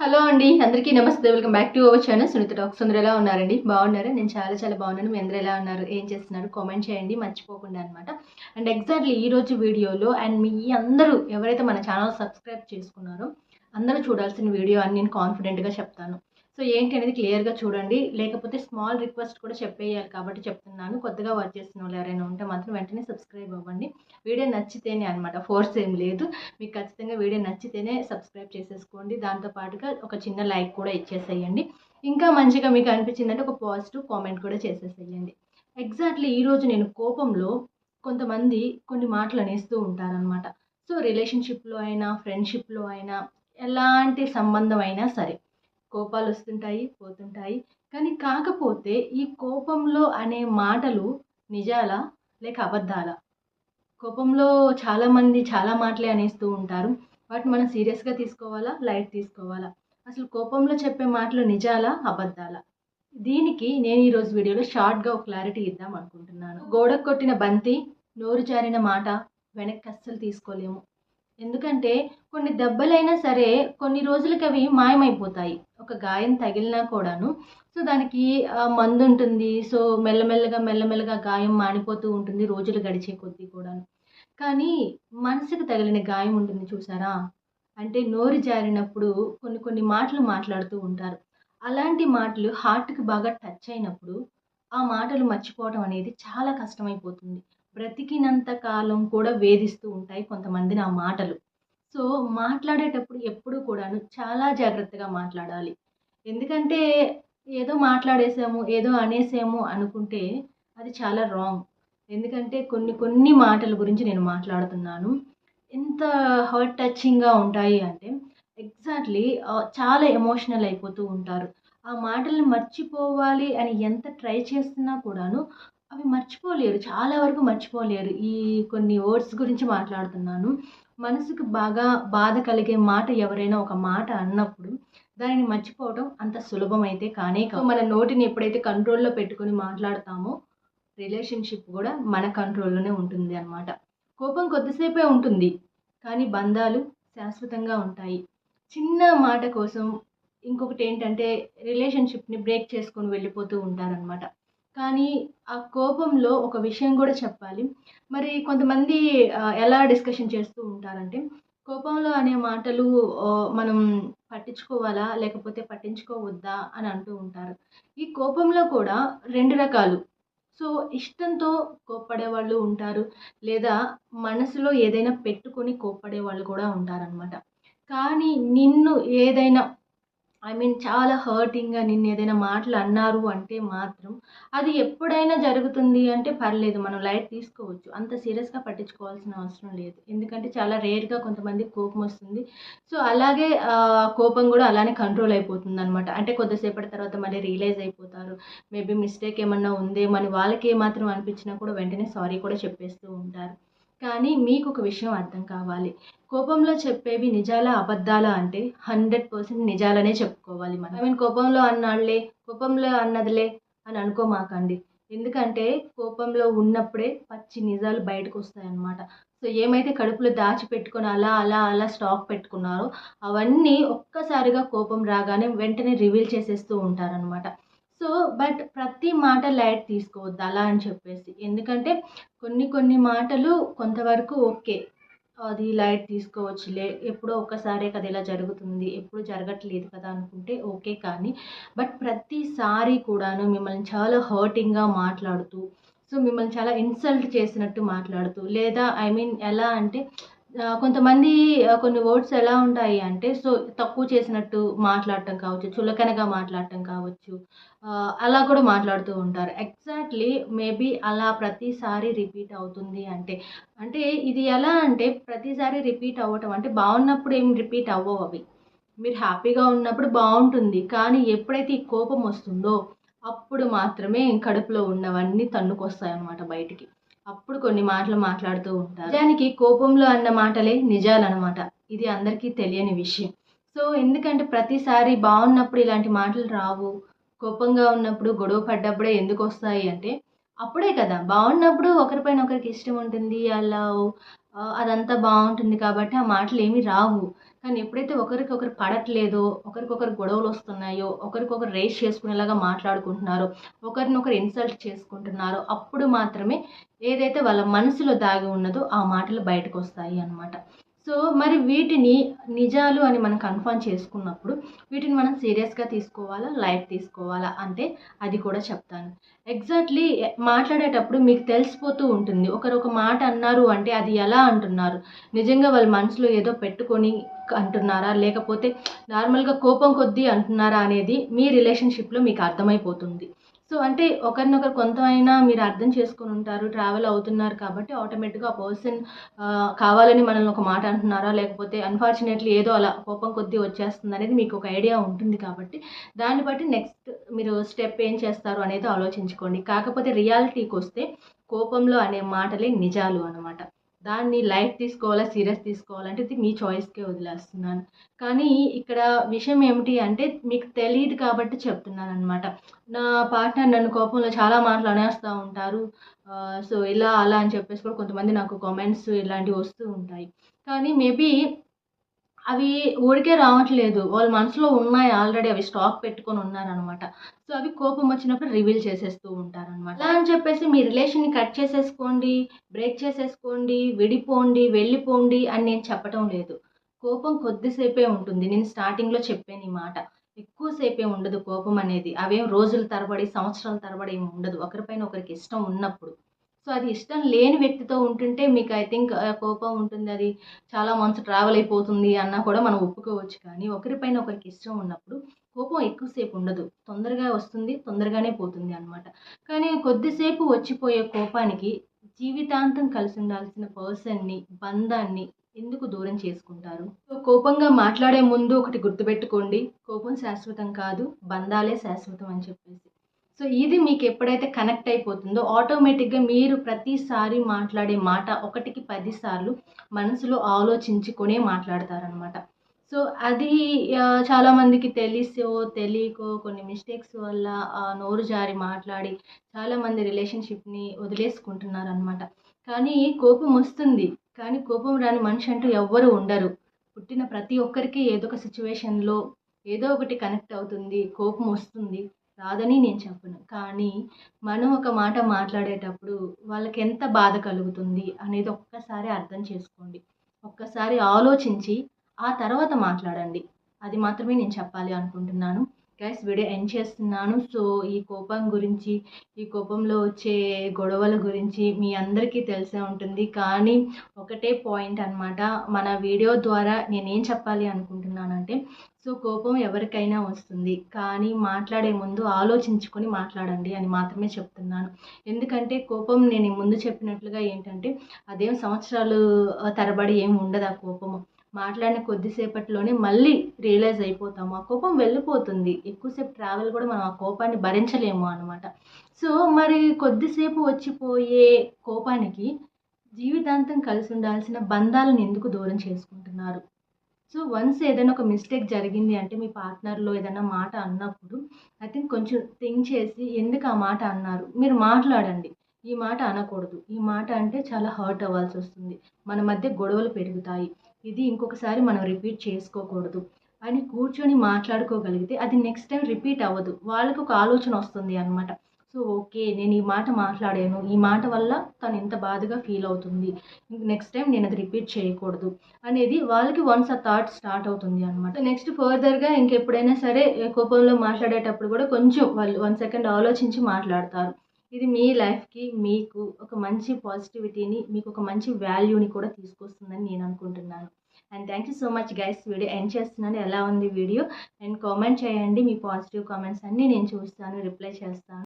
Hello అండి, అందరికీ నమస్తే. Welcome back to our channel Sunitha talks. అందరూ ఎలా ఉన్నారండి? బాగున్నారా? నేను చాలా బాగున్నాను. మీ అందరూ ఎలా ఉన్నారు? ఏం చేస్తున్నారు? కామెంట్ చేయండి మర్చిపోకుండా అనమాట. అండ్ ఎగ్జాక్ట్లీ ఈరోజు వీడియోలో అండ్ మీ అందరూ ఎవరైతే మన ఛానల్ సబ్స్క్రైబ్ చేసుకున్నారో అందరూ చూడాల్సిన వీడియో అని నేను కాన్ఫిడెంట్గా చెప్తాను. సో ఏంటి అనేది క్లియర్గా చూడండి. లేకపోతే స్మాల్ రిక్వెస్ట్ కూడా చెప్పేయాలి కాబట్టి చెప్తున్నాను. కొత్తగా వర్క్ చేస్తున్న వాళ్ళు ఎవరైనా ఉంటే మాత్రం వెంటనే సబ్స్క్రైబ్ అవ్వండి. వీడియో నచ్చితేనే అనమాట, ఫోర్స్ ఏం లేదు. మీకు ఖచ్చితంగా వీడియో నచ్చితేనే సబ్స్క్రైబ్ చేసేసుకోండి. దాంతో పాటుగా ఒక చిన్న లైక్ కూడా ఇచ్చేసేయండి. ఇంకా మంచిగా మీకు అనిపించిందంటే ఒక పాజిటివ్ కామెంట్ కూడా చేసేసేయండి. ఎగ్జాక్ట్లీ ఈరోజు నేను కోపంలో కొంతమంది కొన్ని మాటలు అనేస్తూ ఉంటారనమాట. సో రిలేషన్షిప్లో అయినా ఫ్రెండ్షిప్లో అయినా ఎలాంటి సంబంధం అయినా సరే కోపాలు వస్తుంటాయి, పోతుంటాయి. కానీ కాకపోతే ఈ కోపంలో అనే మాటలు నిజాలా లేక అబద్ధాలా? కోపంలో చాలామంది చాలా మాటలే అనేస్తూ ఉంటారు. వాటిని మనం సీరియస్‌గా తీసుకోవాలా? లైట్ తీసుకోవాలా? అసలు కోపంలో చెప్పే మాటలు నిజాలా? అబద్ధాలా? దీనికి నేను ఈరోజు వీడియోలో షార్ట్‌గా ఒక క్లారిటీ ఇద్దాం అనుకుంటున్నాను. గోడకు కొట్టిన బంతి, నోరు జారిన మాట వెనక్కి అస్సలు తీసుకోలేము. ఎందుకంటే కొన్ని దెబ్బలైనా సరే కొన్ని రోజులకి అవి మాయమైపోతాయి. ఒక గాయం తగిలినా కూడాను. సో దానికి మందుంటుంది. సో మెల్లమెల్లగా గాయం మానిపోతూ ఉంటుంది రోజులు గడిచే కొద్దీ కూడాను. కానీ మనసుకు తగిలిన గాయం ఉంటుంది చూసారా? అంటే నోరు జారినప్పుడు కొన్ని కొన్ని మాటలు మాట్లాడుతూ ఉంటారు. అలాంటి మాటలు హార్ట్‌కి బాగా టచ్ అయినప్పుడు ఆ మాటలు మర్చిపోవడం అనేది చాలా కష్టమైపోతుంది. బ్రతికినంత కాలం కూడా వేధిస్తూ ఉంటాయి కొంతమందిని ఆ మాటలు. సో మాట్లాడేటప్పుడు ఎప్పుడూ కూడాను చాలా జాగ్రత్తగా మాట్లాడాలి. ఎందుకంటే ఏదో మాట్లాడేసాము, ఏదో అనేసాము అనుకుంటే అది చాలా రాంగ్. ఎందుకంటే కొన్ని కొన్ని మాటల గురించి నేను మాట్లాడుతున్నాను. ఎంత హార్ట్ టచింగ్‌గా ఉంటాయి అంటే ఎగ్జాక్ట్‌లీ చాలా ఎమోషనల్ అయిపోతూ ఉంటారు. ఆ మాటల్ని మర్చిపోవాలి అని ఎంత ట్రై చేస్తున్నా కూడాను అవి మర్చిపోలేరు. చాలా వరకు మర్చిపోలేరు. ఈ కొన్ని వర్డ్స్ గురించి మాట్లాడుతున్నాను. మనసుకు బాగా బాధ కలిగే మాట ఎవరైనా ఒక మాట అన్నప్పుడు దానిని మర్చిపోవడం అంత సులభమైతే కానే కాదు. సో మన నోటిని ఎప్పుడైతే కంట్రోల్‌లో పెట్టుకొని మాట్లాడతామో రిలేషన్‌షిప్ గూడా మన కంట్రోల్‌లోనే ఉంటుంది అన్నమాట. కోపం కొద్దిసేపే ఉంటుంది. కానీ బంధాలు శాశ్వతంగా ఉంటాయి. చిన్న మాట కోసం ఇంకొకటేంటంటే రిలేషన్‌షిప్‌ని బ్రేక్ చేసుకొని వెళ్ళిపోతూ ఉంటారనమాట. కానీ ఆ కోపంలో ఒక విషయం గూడా చెప్పాలి. మరి కొంతమంది ఎలా డిస్కషన్ చేస్తూ ఉంటారంటే, కోపంలో అనే మాటలు మనం పట్టించుకోవాలా? లేకపోతే పట్టించుకోవద్దా? అని అంటూ ఉంటారు. ఈ కోపంలో కూడా 2 రకాలు. సో ఇష్టంతో కోప్పడేవాళ్ళు ఉంటారు. లేదా మనసులో ఏదైనా పెట్టుకొని కోప్పడేవాళ్ళు కూడా ఉంటారనమాట. కానీ నిన్ను ఏదైనా చాలా హర్టింగ్‌గా నిన్నేదైనా మాటలు అన్నారు అంటే మాత్రం, అది ఎప్పుడైనా జరుగుతుంది అంటే పర్లేదు. మనం లైట్ తీసుకోవచ్చు. అంత సీరియస్‌గా పట్టించుకోవాల్సిన అవసరం లేదు. ఎందుకంటే చాలా రేర్‌గా కొంతమందికి కోపమొస్తుంది. సో, అలాగే కోపం గూడా అలానే కంట్రోల్ అయిపోతుందనమాట. అంటే కొద్దిసేపటి తర్వాత మళ్ళీ రియలైజ్ అయిపోతారు. మేబీ మిస్టేక్ ఏమన్నా ఉందేమో అని వాళ్ళకి ఏమాత్రం అనిపించినా కూడా వెంటనే సారీ కూడా చెప్పేస్తూ ఉంటారు. కానీ మీకొక విషయం అర్థం కావాలి. కోపంలో చెప్పేవి నిజాలా? అబద్ధాలా? అంటే 100% నిజాలనే చెప్పుకోవాలి మనం. కోపంలో అన్నాడులే, కోపంలో అన్నదిలే అని అనుకోమాకండి. ఎందుకంటే కోపంలో ఉన్నప్పుడే పచ్చి నిజాలు బయటకొస్తాయన్నమాట. సో ఏమైతే కడుపులో దాచిపెట్టుకొని అలా స్టాక్ పెట్టుకున్నారో అవన్నీ ఒక్కసారిగా కోపం రాగానే వెంటనే రివీల్ చేసేస్తూ ఉంటారనమాట. సో బట్ ప్రతి మాట లైట్ తీసుకోవద్దు అలా అని చెప్పేసి. ఎందుకంటే కొన్ని మాటలు కొంతవరకు ఓకే. అది లైట్ తీసుకోవచ్చులే. ఎప్పుడో ఒక్కసారే కదా ఇలా జరుగుతుంది. ఎప్పుడు జరగట్లేదు కదా అనుకుంటే ఓకే. కానీ బట్ ప్రతిసారి కూడాను మిమ్మల్ని చాలా హర్టింగ్‌గా మాట్లాడుతూ, సో మిమ్మల్ని చాలా ఇన్సల్ట్ చేసినట్టు మాట్లాడుతూ లేదా ఎలా అంటే కొంతమంది కొన్ని వర్డ్స్ ఎలా ఉంటాయి అంటే సో తక్కువ చేసినట్టు మాట్లాడటం కావచ్చు, చులకనగా మాట్లాడటం కావచ్చు. అలా కూడా మాట్లాడుతూ ఉంటారు. ఎగ్జాక్ట్‌లీ మేబీ అలా ప్రతిసారి రిపీట్ అవుతుంది అంటే, అంటే ఇది ఎలా అంటే ప్రతిసారి రిపీట్ అవ్వటం అంటే బాగున్నప్పుడు ఏం రిపీట్ అవ్వవు అవి. మీరు హ్యాపీగా ఉన్నప్పుడు బావుంటుంది. కానీ ఎప్పుడైతే ఈ కోపం వస్తుందో అప్పుడు మాత్రమే కడుపులో ఉన్నవన్నీ తన్నుకొస్తాయన్నమాట బయటికి. అప్పుడు కొన్ని మాటలు మాట్లాడుతూ ఉంటారు. నిజానికి కోపంలో అన్న మాటలే నిజాలన్నమాట. ఇది అందరికీ తెలియని విషయం. సో ఎందుకంటే ప్రతిసారి బావున్నప్పుడు ఇలాంటి మాటలు రావు. కోపంగా ఉన్నప్పుడు గొడవ పడ్డప్పుడే ఎందుకొస్తాయి అంటే అప్పుడే కదా! బావున్నప్పుడు ఒకరిపైన ఒకరికి ఇష్టం ఉంటుంది. అలా అదంతా బావుంటుంది కాబట్టి ఆ మాటలేమి రావు. కానీ ఎప్పుడైతే ఒకరికొకరు పడట్లేదో, ఒకరికొకరు గొడవలు వస్తున్నాయో, ఒకరికొకరు రేస్ చేసుకునేలాగా మాట్లాడుకుంటున్నారో, ఒకరినొకరు ఇన్సల్ట్ చేసుకుంటున్నారో, అప్పుడు మాత్రమే ఏదైతే వాళ్ళ మనసులో దాగి ఉన్నదో ఆ మాటలు బయటకొస్తాయి అన్నమాట. సో, మరి వీటిని నిజాలు అని మనం కన్ఫర్మ్ చేసుకున్నప్పుడు వీటిని మనం సీరియస్‌గా తీసుకోవాలా? లైట్ తీసుకోవాలా? అంటే అది కూడా చెప్తాను. ఎగ్జాక్ట్‌లీ మాట్లాడేటప్పుడు మీకు తెలిసిపోతూ ఉంటుంది. ఒకరు ఒక మాట అన్నారు అంటే అది ఎలా అంటున్నారు? నిజంగా వాళ్ళ మనసులో ఏదో పెట్టుకొని అంటున్నారా? లేకపోతే నార్మల్‌గా కోపం కొద్దీ అంటున్నారా? అనేది మీ రిలేషన్‌షిప్‌లో మీకు అర్థమైపోతుంది. సో, అంటే ఒకరినొకరు కొంతైనా మీరు అర్థం చేసుకొని ఉంటారు. ట్రావెల్ అవుతున్నారు కాబట్టి ఆటోమేటిక్‌గా ఆ పర్సన్ కావాలని మనల్ని ఒక మాట అంటున్నారా? లేకపోతే అన్‌ఫార్చునేట్‌లీ ఏదో అలా కోపం కొద్దీ వచ్చేస్తుందనేది మీకు ఒక ఐడియా ఉంటుంది కాబట్టి, దాన్ని బట్టి నెక్స్ట్ మీరు స్టెప్ ఏం చేస్తారు అనేది ఆలోచించుకోండి. కాకపోతే రియాలిటీకొస్తే కోపంలో అనే మాటలే నిజాలు అనమాట. దాన్ని లైట్ తీసుకోవాలా? సీరియస్ తీసుకోవాలంటే ఇది మీ చాయిస్‌కే వదిలేస్తున్నాను. కానీ ఇక్కడ విషయం ఏమిటి అంటే మీకు తెలీదు కాబట్టి చెప్తున్నాననమాట. నా పార్ట్నర్ నన్ను కోపంలో చాలా మాటలు అనేస్తా ఉంటారు. సో, ఇలా అలా అని చెప్పేసి కూడా కొంతమంది నాకు కామెంట్స్ ఇలాంటివి వస్తూ ఉంటాయి. కానీ మేబీ అవి ఊరికే రావట్లేదు. వాళ్ళ మనసులో ఉన్నాయి ఆల్రెడీ అవి స్టాక్ పెట్టుకొని ఉన్నారనమాట. సో, అవి కోపం వచ్చినప్పుడు రివీల్ చేసేస్తూ ఉంటారనమాట. అలా అని చెప్పేసి మీ రిలేషన్‌ని కట్ చేసేసుకోండి, బ్రేక్ చేసేసుకోండి, విడిపోండి, వెళ్ళిపోండి అని నేను చెప్పటం లేదు. కోపం కొద్దిసేపే ఉంటుంది. నేను స్టార్టింగ్‌లో చెప్పాను ఈ మాట. ఎక్కువ సేపే ఉండదు కోపం అనేది. అవేం రోజుల తరబడి, సంవత్సరాల తరబడి ఏమి ఉండదు. ఒకరిపైన ఒకరికి ఇష్టం ఉన్నప్పుడు. సో, అది ఇష్టం లేని వ్యక్తితో ఉంటుంటే మీకు ఐ థింక్ కోపం ఉంటుంది. అది చాలా మంత్స్ ట్రావెల్ అయిపోతుంది అన్నా కూడా మనం ఒప్పుకోవచ్చు. కానీ ఒకరిపైన ఒకరికి ఇష్టం ఉన్నప్పుడు కోపం ఎక్కువ సేపు ఉండదు. తొందరగా వస్తుంది, తొందరగానే పోతుంది అనమాట. కానీ కొద్దిసేపు వచ్చిపోయే కోపానికి జీవితాంతం కలిసి ఉండాల్సిన పర్సన్‌ని, బంధాన్ని ఎందుకు దూరం చేసుకుంటారు? సో, కోపంగా మాట్లాడే ముందు ఒకటి గుర్తుపెట్టుకోండి. కోపం శాశ్వతం కాదు. బంధాలే శాశ్వతం అని చెప్పేసి. సో, ఇది మీకు ఎప్పుడైతే కనెక్ట్ అయిపోతుందో ఆటోమేటిక్‌గా మీరు ప్రతిసారి మాట్లాడే మాట ఒకటికి 10 సార్లు మనసులో ఆలోచించుకొనే మాట్లాడతారనమాట. సో, అది చాలామందికి తెలిసో, తెలియకో కొన్ని మిస్టేక్స్ వల్ల నోరు జారి మాట్లాడి చాలామంది రిలేషన్‌షిప్‌ని వదిలేసుకుంటున్నారనమాట. కానీ కోపం వస్తుంది. కానీ కోపం రాని మనిషి అంటూ ఎవ్వరు ఉండరు. పుట్టిన ప్రతి ఒక్కరికి ఏదో ఒక సిట్యుయేషన్‌లో ఏదో ఒకటి కనెక్ట్ అవుతుంది. కోపం వస్తుంది. రాదని నేను చెప్పను. కానీ మనం ఒక మాట మాట్లాడేటప్పుడు వాళ్ళకెంత బాధ కలుగుతుంది అనేది ఒక్కసారి అర్థం చేసుకోండి. ఒక్కసారి ఆలోచించి ఆ తర్వాత మాట్లాడండి. అది మాత్రమే నేను చెప్పాలి అనుకుంటున్నాను. గైస్ వీడియో ఎండ్ చేస్తున్నాను. సో, ఈ కోపం గురించి, ఈ కోపంలో వచ్చే గొడవల గురించి మీ అందరికీ తెలిసే ఉంటుంది. కానీ ఒకటే పాయింట్ అనమాట. మన వీడియో ద్వారా నేనేం చెప్పాలి అనుకుంటున్నానంటే, సో, కోపం ఎవరికైనా వస్తుంది. కానీ మాట్లాడే ముందు ఆలోచించుకొని మాట్లాడండి అని మాత్రమే చెప్తున్నాను. ఎందుకంటే కోపం నేను ముందు చెప్పినట్లుగా ఏంటంటే, అదేం సంవత్సరాలు తరబడి ఏమి ఉండదు ఆ కోపము. మాట్లాడిన కొద్దిసేపట్లోనే మళ్ళీ రియలైజ్ అయిపోతాము. ఆ కోపం వెళ్ళిపోతుంది. ఎక్కువసేపు ట్రావెల్ కూడా మనం ఆ కోపాన్ని భరించలేము అనమాట. సో, మరి కొద్దిసేపు వచ్చిపోయే కోపానికి జీవితాంతం కలిసి ఉండాల్సిన బంధాలను ఎందుకు దూరం చేసుకుంటున్నారు? సో, వన్స్ ఏదైనా ఒక మిస్టేక్ జరిగింది అంటే మీ పార్ట్నర్‌లో ఏదైనా మాట అన్నప్పుడు ఐ థింక్ కొంచెం థింక్ చేసి ఎందుకు ఆ మాట అన్నారు? మీరు మాట్లాడండి. ఈ మాట అనకూడదు. ఈ మాట అంటే చాలా హర్ట్ అవ్వాల్సొస్తుంది. మన మధ్య గొడవలు పెరుగుతాయి. ఇది ఇంకొకసారి మనం రిపీట్ చేసుకోకూడదు అని కూర్చొని మాట్లాడుకోగలిగితే అది నెక్స్ట్ టైమ్ రిపీట్ అవ్వదు. వాళ్ళకొక ఆలోచన వస్తుంది అనమాట. So, okay. నేను ఈ మాట మాట్లాడాను. ఈ మాట వల్ల తను ఇంత బాధగా ఫీల్ అవుతుంది. నెక్స్ట్ టైమ్ నేనది రిపీట్ చేయకూడదు. అనేది వాళ్ళకి వన్స్ ఆ థాట్ స్టార్ట్ అవుతుంది అనమాట. నెక్స్ట్ ఫర్దర్‌గా ఇంకెప్పుడైనా సరే కోపంలో మాట్లాడేటప్పుడు కూడా కొంచెం వాళ్ళు 1 సెకండ్ ఆలోచించి మాట్లాడతారు. ఇది మీ లైఫ్‌కి మీకు ఒక మంచి పాజిటివిటీని, మీకు ఒక మంచి వాల్యూని కూడా తీసుకొస్తుందని నేను అనుకుంటున్నాను. And thank you so much guys. Video end చేస్తున్నాను. ఎలా ఉంది వీడియో? అండ్ కామెంట్ చేయండి. మీ పాజిటివ్ కామెంట్స్ అన్నీ నేను చూస్తాను, రిప్లై చేస్తాను.